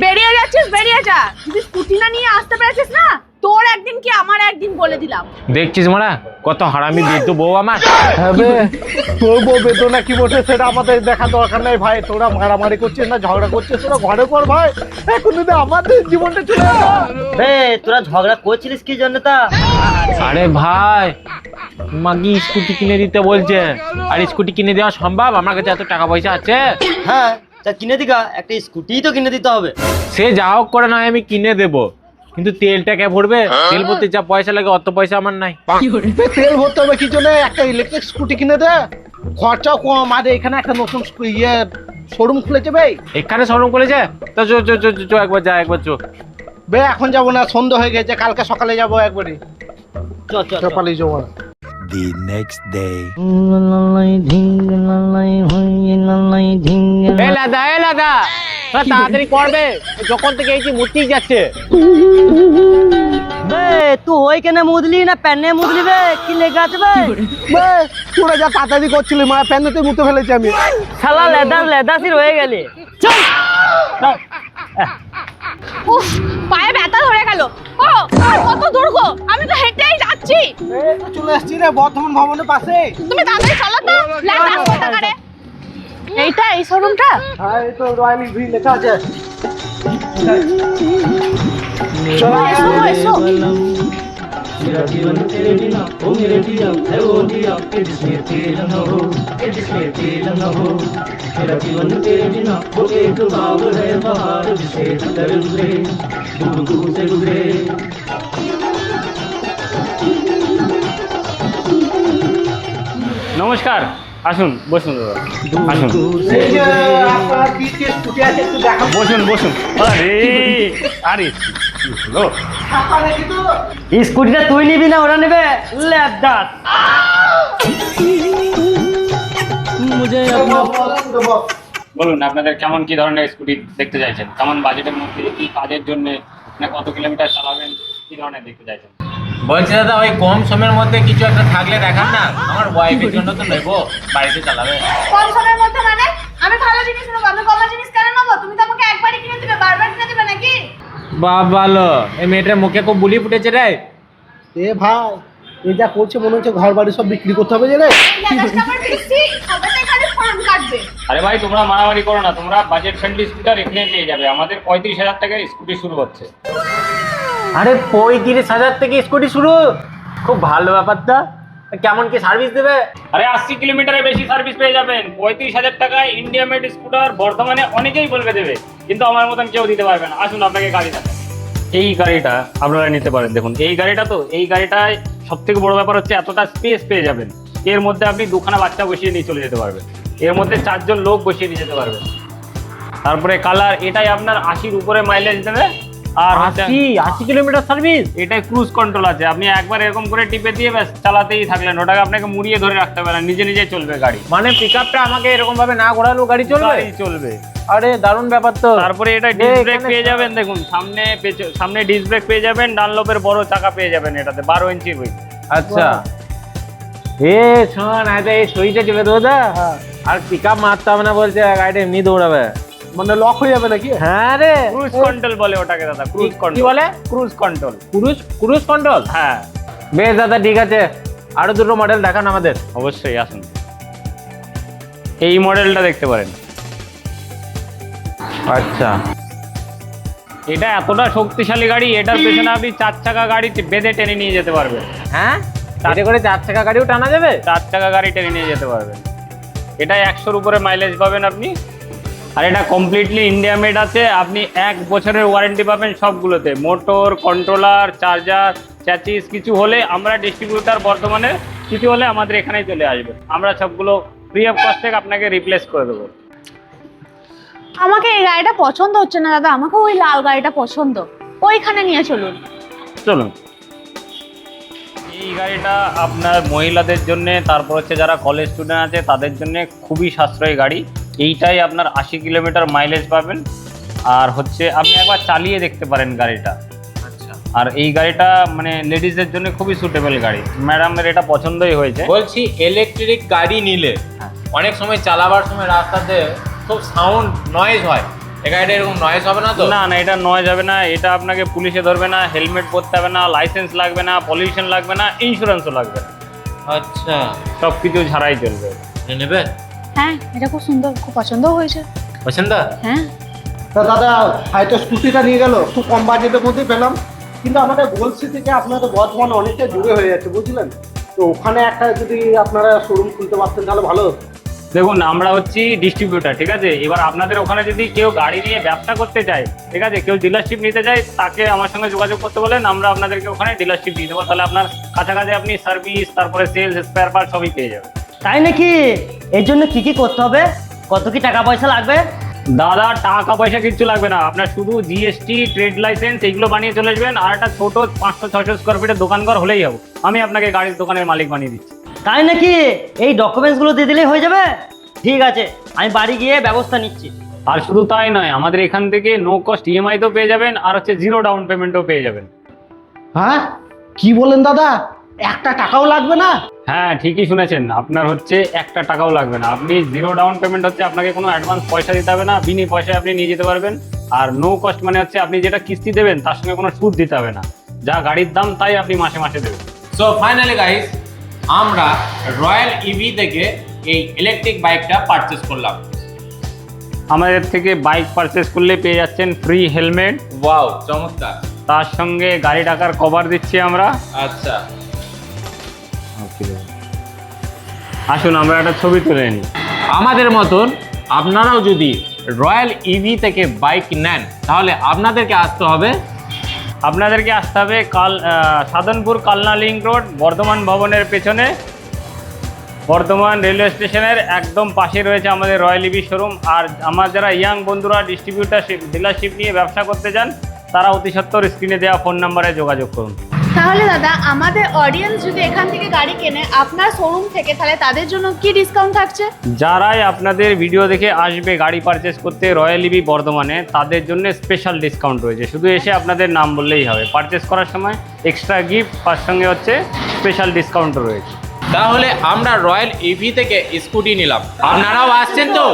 বেরিয়ে যাচ্ছিস, বেরিয়ে যা। যদি স্কুটি না নিয়ে আসতে পেরেছিস না, তোর একদিন কি আমার একদিন বলে দিলাম। দেখছিস মারা কত হারামি বেতো বউ আমার। তোর বউ বেতো না কি বলছে সেটা আমাদের দেখা দরকার নাই ভাই। তোরা মারামারি করছিস না ঝগড়া করছিস, তোরা ঘরে কর ভাই। এখন যদি আমাদের জীবনটা চলে যেত। তোরা ঝগড়া করছিলিস কি জন্য তা? আরে ভাই মাগি স্কুটি কিনে দিতে বলছে, আর স্কুটি কিনে দেওয়া সম্ভব? আমার কাছে এত টাকা পয়সা আছে? হ্যাঁ তা কিনে দিগা, একটা স্কুটি তো কিনে দিতে হবে। সে যা হোক করে নয় আমি কিনে দেবো, কিন্তু তেলটা কে ভরবে? তেল ভরতে যা পয়সা লাগে অত পয়সা আমার নাই। তেল ভরতে হবে কি জন্য? একটা ইলেকট্রিক স্কুটি কিনে দে, খরচাও কম। আর এখানে একটা নতুন শোরুম খুলেছে ভাই। এখানে শোরুম করেছে? তো চো চো চো চো একবার যা, একবার চো। বে এখন যাবো না, সন্ধ্যা হয়ে গেছে, কালকে সকালে যাবো একবারে। চল পালিয়ে যাবো। The next day. এ লাদা তাড়াতাড়ি করবে, যখন থেকে এই মূর্তি যাচ্ছে। তুই ওই কেনে মুদলি না প্যানে মুদলি বে? কি লেগে আছে বে? তোরা যা তাড়াতাড়ি করছিলি মা, প্যান্ডতে মুতে ফেলেছি আমি। শালা লেদাসি রয়ে গেলি। উফ, পায়ে ব্যথা ধরে গেল। ও আর কত দূর গো? আমি তো হেঁটেই যাচ্ছি। এই তো চলে আসছি রে, বর্ধমান ভবনের পাশে। তুমি তাড়াতাড়ি চলো তো, লেটা কোথাকারে। এইটা এই শোরুমটা? হ্যাঁ এই তো রয়্যাল এনফিল্ড লেখা আছে। চলো এসো। मेरा जीवन तेरे बिना ओ मेरे दिया है वो दिया के जिसमें तेरा न हो, के जिसमें तेरा न हो। मेरा जीवन तेरे बिना वो एक बाग है बहार जिसे अंदर गुजरे दूर दूर से गुजरे। নমস্কার, আসুন বসুন দাদা, আসুন এই যে আপনার কি কি স্কুটি আছে একটু দেখাবো। বসুন বসুন। আরে আরে কি হলো? ছাপা নাকি তো? স্কুটিটা তুই নিবি না ওরা নেবে? লেদাস বলুন আপনাদের কেমন কি ধরনের স্কুটি দেখতে চাইছেন, কেমন বাজেটের মধ্যে, কি কাজের জন্য, না কত কিলোমিটার চালাবেন, কি ধরনের দেখতে চাইছেন? বলছি দাদা ওই কম সময়ের মধ্যে কিছু একটা থাকলে দেখান না, আমার ওয়াইফের জন্য তো নেবো, বাড়িতে চালাবে। কম সময়ের মধ্যে মানে? আমি ভালো জিনিস নেবো, আমি কম জিনিস কেন নেবো? তুমি তো আমাকে একবারই কিনে দিবে, বারবার কিনে দিবে নাকি? বাবালো, এই মেয়েটার মুখে খুব বুলি ফুটেছে রে। এ ভাই এই যা করছে মনে হচ্ছে ঘর বাড়ি সব বিক্রি করতে হবে যে রে। লেদাসটা আমার বেশি, সবাই খালি ফোন কাটবে। আরে ভাই তোমরা মারামারি করো না, তোমরা বাজেট ফ্রেন্ডলি স্কুটার এখানে পেয়ে যাবে। আমাদের 35,000 টাকায় স্কুটি শুরু হচ্ছে। আরে 35,000 থেকে স্কুটি শুরু? খুব ভালো ব্যাপারটা। কেমন কি সার্ভিস দেবে? আরে 80 কিলোমিটারের বেশি সার্ভিস পেয়ে যাবেন। 35,000 টাকায় ইন্ডিয়া মেড স্কুটার বর্তমানে অনেকেই বলবে দেবে, কিন্তু আমার মতন কেউ দিতে পারবে না। আসুন আপনাকে গাড়ি দেখাই। এই গাড়িটা আপনারা নিতে পারেন। দেখুন এই গাড়িটা, তো এই গাড়িটায় সব থেকে বড় ব্যাপার হচ্ছে এতটা স্পেস পেয়ে যাবেন। এর মধ্যে আপনি দুখানা বাচ্চা বসিয়ে নিয়ে চলে যেতে পারবেন, এর মধ্যে 4 জন লোক বসিয়ে নিয়ে যেতে পারবেন। তারপরে কালার, এটাই আপনার 80-র উপরে মাইলেজ দেবে। আর 80 কিলোমিটার সার্ভিস? এটাই ক্রুজ কন্ট্রোল আছে, আপনি একবার এরকম করে টিপে দিয়ে ব্যাস চালাতেই থাকলেন, ওটাকে আপনাকে মুড়িয়ে ধরে রাখতে হবে না, নিজে নিজে চলবে গাড়ি। মানে পিকআপটা আমাকে এরকম ভাবে না ঘোরালো গাড়ি চলবে? গাড়ি চলবে। আরে দারুণ ব্যাপার তো। তারপরে এটা ডিস্ক ব্রেক পেয়ে যাবেন। দেখুন সামনে ডিস্ক ব্রেক পেয়ে যাবেন, ডানলপের বড় চাকা পেয়ে যাবেন, এটাতে 12 ইঞ্চির হুইল। আচ্ছা এ শোন, আচ্ছা এই সুইচে চেপে দেবো দা, আর পিকআপ মারতে হবে না বলছে, গাড়িটা এমনি দৌড়াবে। মানে লক হয়ে যাবে নাকি? হ্যাঁ রে, ক্রুজ কন্ট্রোল বলে ওটাকে দাদা, ক্রুজ কি কন্ট্রোল বলে? Cruise control. Cruise control? হ্যাঁ বেশ দাদা, ঠিক আছে, আরো দুটো মডেল দেখান আমাদের। অবশ্যই আসুন, এই মডেলটা দেখতে পারেন। আচ্ছা এটা এতটা শক্তিশালী গাড়ি, এটার পেছনে আপনি 4 চাকা গাড়ি বেঁধে টেনে নিয়ে যেতে পারবেন। হ্যাঁ, এতে করে 4 চাকা গাড়িও টানা যাবে? 4 চাকা গাড়ি টেনে নিয়ে যেতে পারবেন। এটা 100-র উপরে মাইলেজ পাবেন আপনি। আর এটা কমপ্লিটলি ইন্ডিয়া মেড আছে। আপনি 1 বছরের ওয়ারেন্টি পাবেন সবগুলোতে, মোটর, কন্ট্রোলার, চার্জার, চ্যাচিস কিছু হলে আমরা ডিস্ট্রিবিউটার বর্তমানে, কিছু হলে আমাদের এখানেই চলে আসবে, আমরা সবগুলো ফ্রি অফ কস্ট থেকে আপনাকে রিপ্লেস করে দেবো। আমাকে এই গাড়িটা পছন্দ হচ্ছে না দাদা, আমাকে ওই লাল গাড়িটা পছন্দ, ওইখানে নিয়ে চলুন। চলুন, এই গাড়িটা আপনার মহিলাদের জন্য, তারপর হচ্ছে যারা কলেজ স্টুডেন্ট আছে তাদের জন্য খুবই সাশ্রয়ী গাড়ি। এইটাই আপনার 80 কিলোমিটার মাইলেজ পাবেন। আর হচ্ছে আপনি একবার চালিয়ে দেখতে পারেন গাড়িটা। আচ্ছা, আর এই গাড়িটা মানে লেডিসদের জন্য খুবই সুটেবল গাড়ি। ম্যাডামের এটা পছন্দই হয়েছে। বলছি ইলেকট্রিক গাড়ি নিলে অনেক সময় চালাবার সময় রাস্তাতে খুব সাউন্ড নয়েজ হয়, এই গাড়িটা এরকম নয়েজ হবে না তো? না না, এটা নয় যাবে না, এটা আপনাকে পুলিশে ধরবে না, হেলমেট পরতে হবে না, লাইসেন্স লাগবে না, পলিউশন লাগবে না, ইন্স্যুরেন্সও লাগবে না, আচ্ছা, সব কিছু ছাড়াই চলবে। নেবে? হ্যাঁ, এটা খুব সুন্দর, খুব পছন্দও হয়েছে। পছন্দ? হ্যাঁ। তা দাদা হয়তো স্কুটিটা নিয়ে গেল, খুব কম বাজেটের মধ্যে পেলাম, কিন্তু আমাদের গলসি থেকে আপনাদের বর্ধমান অনেকটা দূরে হয়ে যাচ্ছে বুঝলেন, তো ওখানে একটা যদি আপনারা শোরুম খুলতে পারতেন তাহলে ভালো হতো। দেখুন, আমরা হচ্ছি ডিস্ট্রিবিউটার, ঠিক আছে? এবার আপনাদের ওখানে যদি কেউ গাড়ি নিয়ে ব্যবসা করতে চায়, ঠিক আছে, কেউ ডিলারশিপ নিতে চায়, তাকে আমার সঙ্গে যোগাযোগ করতে বলেন, আমরা আপনাদেরকে ওখানে ডিলারশিপ দিয়ে দেবো। তাহলে আপনার কাছাকাছি আপনি সার্ভিস, তারপরে সেলস, স্পেয়ার পার্ট সবই পেয়ে যাবেন। তাই নাকি? এর জন্য কি কি করতে হবে? কত কি টাকা পয়সা লাগবে? দাদা, টাকা পয়সা কিচ্ছু লাগবে না, আপনার শুধু জিএসটি, ট্রেড লাইসেন্স এইগুলো বানিয়ে চলে আসবেন, আর একটা ছোট 500-600 স্কোয়ার ফিটের দোকানঘর হলেই হবে, আমি আপনাকে গাড়ির দোকানের মালিক বানিয়ে দিচ্ছি। তাই নাকি? এই ডকুমেন্টসগুলো দিয়ে দিলেই হয়ে যাবে? ঠিক আছে, আমি বাড়ি গিয়ে ব্যবস্থা নিচ্ছি। আর শুধু তাই নয়, আমাদের এখান থেকে নো কস্ট ইএমআই তো পেয়ে যাবেন, আর হচ্ছে জিরো ডাউন পেমেন্টও পেয়ে যাবেন। হ্যাঁ কি বলেন দাদা, একটা টাকাও লাগবে না? হ্যাঁ, ঠিকই শুনেছেন, আপনার হচ্ছে একটা টাকাও লাগবে না। আপনি জিরো ডাউন পেমেন্ট হচ্ছে আপনাকে কোনো অ্যাডভান্স পয়সা দিতে হবে না, বিনি পয়সায় আপনি নিয়ে যেতে পারবেন। আর নো কস্ট মানে হচ্ছে আপনি যেটা কিস্তি দেবেন তার সঙ্গে কোনো সুদ দিতে হবে না, যা গাড়ির দাম তাই আপনি মাসে মাসে দেবেন। সো ফাইনালি গাইস, আমরা রয়্যাল ইভি থেকে এই ইলেকট্রিক বাইকটা পারচেজ করলাম। আমাদের থেকে বাইক পারচেস করলে পেয়ে যাচ্ছেন ফ্রি হেলমেট, ওয়াও, চমৎকার। তার সঙ্গে গাড়ি টাকার কভার দিচ্ছি আমরা। আচ্ছা, আসুন আমরা একটা ছবি তুলে নিই। আমাদের মতন আপনারাও যদি রয়্যাল ইভি থেকে বাইক নেন তাহলে আপনাদেরকে আসতে হবে সাধনপুর কালনা লিঙ্ক রোড, বর্ধমান ভবনের পেছনে, বর্ধমান রেলওয়ে স্টেশনের একদম পাশে রয়েছে আমাদের রয়্যাল ইভি শোরুম। আর আমার যারা ইয়াং বন্ধুরা ডিস্ট্রিবিউটারশিপ, ডিলারশিপ নিয়ে ব্যবসা করতে চান, তারা অতি সত্বর স্ক্রিনে দেওয়া ফোন নাম্বারে যোগাযোগ করুন। তাহলে দাদা, আমাদের অডিয়েন্স যদি এখান থেকে গাড়ি কেনে আপনার শোরুম থেকে, তাহলে তাদের জন্য কি ডিসকাউন্ট থাকছে? যারাই আপনাদের ভিডিও দেখে আসবে গাড়ি পারচেস করতে রয়্যাল ইভি বর্ধমানে, তাদের জন্য স্পেশাল ডিসকাউন্ট রয়েছে। শুধু এসে আপনাদের নাম বললেই হবে, পারচেস করার সময় এক্সট্রা গিফট, তার সঙ্গে হচ্ছে স্পেশাল ডিসকাউন্ট রয়েছে। তাহলে আমরা রয়্যাল ইভি থেকে স্কুটি নিলাম, আপনারাও আসছেন তো?